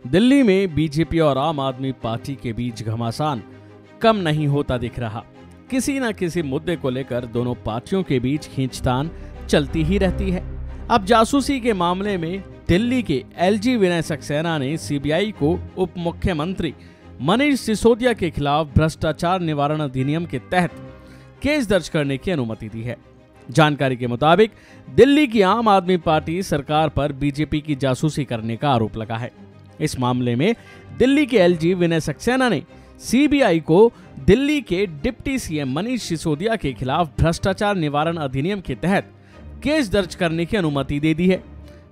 दिल्ली में बीजेपी और आम आदमी पार्टी के बीच घमासान कम नहीं होता दिख रहा। किसी न किसी मुद्दे को लेकर दोनों पार्टियों के बीच खींचतान चलती ही रहती है। अब जासूसी के मामले में दिल्ली के एलजी विनय सक्सेना ने सीबीआई को उप मुख्यमंत्री मनीष सिसोदिया के खिलाफ भ्रष्टाचार निवारण अधिनियम के तहत केस दर्ज करने की अनुमति दी है। जानकारी के मुताबिक दिल्ली की आम आदमी पार्टी सरकार पर बीजेपी की जासूसी करने का आरोप लगा है। इस मामले में दिल्ली के एलजी विनय सक्सेना ने सीबीआई को दिल्ली के डिप्टी सीएम मनीष सिसोदिया के खिलाफ भ्रष्टाचार निवारण अधिनियम के तहत केस दर्ज करने की अनुमति दे दी है।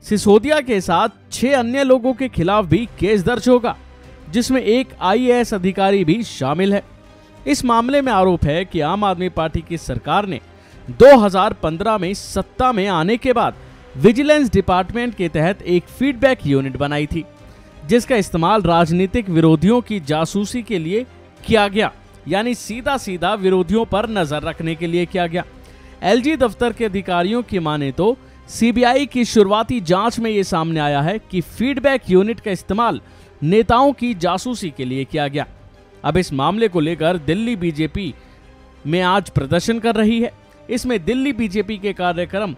सिसोदिया के साथ 6 अन्य लोगों के खिलाफ भी केस दर्ज होगा, जिसमें एक आईएएस अधिकारी भी शामिल है। इस मामले में आरोप है कि आम आदमी पार्टी की सरकार ने 2015 में सत्ता में आने के बाद विजिलेंस डिपार्टमेंट के तहत एक फीडबैक यूनिट बनाई थी, जिसका इस्तेमाल राजनीतिक विरोधियों की जासूसी के लिए किया गया, यानी सीधा सीधा विरोधियों पर नजर रखने के लिए किया गया। एलजी दफ्तर के अधिकारियों की माने तो सीबीआई की शुरुआती जांच में यह सामने आया है कि फीडबैक यूनिट का इस्तेमाल नेताओं की जासूसी के लिए किया गया। अब इस मामले को लेकर दिल्ली बीजेपी में आज प्रदर्शन कर रही है। इसमें दिल्ली बीजेपी के कार्यक्रम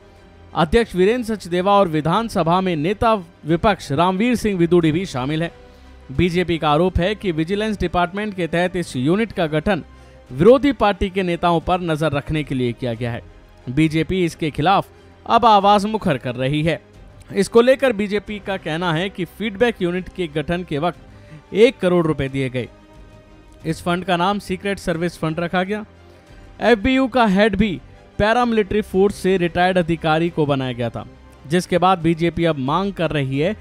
अध्यक्ष वीरेंद्र सचदेवा और विधानसभा में नेता विपक्ष रामवीर सिंह विदुड़ी भी शामिल है। बीजेपी का आरोप है कि विजिलेंस डिपार्टमेंट के तहत इस यूनिट का गठन विरोधी पार्टी के नेताओं पर नजर रखने के लिए किया गया है। बीजेपी इसके खिलाफ अब आवाज मुखर कर रही है। इसको लेकर बीजेपी का कहना है कि फीडबैक यूनिट के गठन के वक्त 1 करोड़ रुपए दिए गए। इस फंड का नाम सीक्रेट सर्विस फंड रखा गया। एफबीयू का हेड भी पैरामिलिट्री फोर्स से रिटायर्ड अधिकारी को बनाया गया था, जिसके बाद बीजेपी अब मांग कर रही है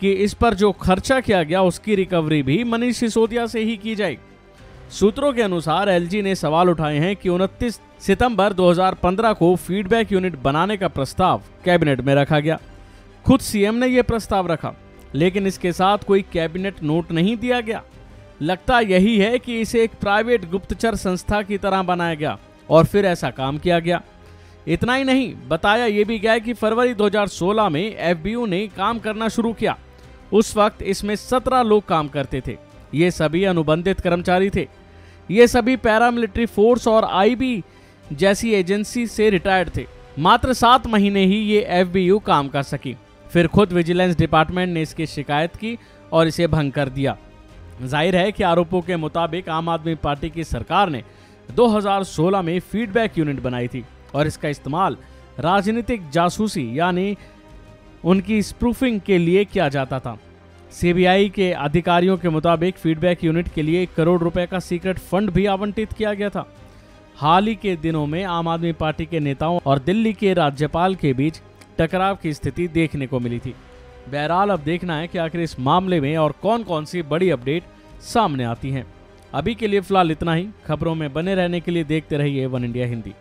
कि इस पर जो खर्चा किया गया उसकी रिकवरी भी मनीष सिसोदिया से ही की जाए। सूत्रों के अनुसार एलजी ने सवाल उठाए हैं कि 29 सितंबर 2015 को फीडबैक यूनिट बनाने का प्रस्ताव कैबिनेट में रखा गया। खुद सीएम ने यह प्रस्ताव रखा, लेकिन इसके साथ कोई कैबिनेट नोट नहीं दिया गया। लगता यही है कि इसे एक प्राइवेट गुप्तचर संस्था की तरह बनाया गया और फिर ऐसा काम किया गया। इतना ही नहीं, बताया यह भी गया कि फरवरी 2016 में एफबीयू ने काम करना शुरू किया। उस वक्त इसमें 17 लोग काम करते थे। ये सभी अनुबंधित कर्मचारी थे। ये सभी पैरामिलिट्री फोर्स और आईबी जैसी एजेंसी से रिटायर्ड थे। मात्र 7 महीने ही ये एफबीयू काम कर सकी। फिर खुद विजिलेंस डिपार्टमेंट ने इसकी शिकायत की और इसे भंग कर दिया। जाहिर है कि आरोपों के मुताबिक आम आदमी पार्टी की सरकार ने 2016 में फीडबैक यूनिट बनाई थी और इसका इस्तेमाल राजनीतिक जासूसी यानी उनकी स्प्रूफिंग के लिए किया जाता था। सीबीआई के अधिकारियों के मुताबिक फीडबैक यूनिट के लिए 1 करोड़ रुपए का सीक्रेट फंड भी आवंटित किया गया था। हाल ही के दिनों में आम आदमी पार्टी के नेताओं और दिल्ली के राज्यपाल के बीच टकराव की स्थिति देखने को मिली थी। बहरहाल अब देखना है कि आखिर इस मामले में और कौन कौन सी बड़ी अपडेट सामने आती हैं। अभी के लिए फिलहाल इतना ही। खबरों में बने रहने के लिए देखते रहिए वन इंडिया हिंदी।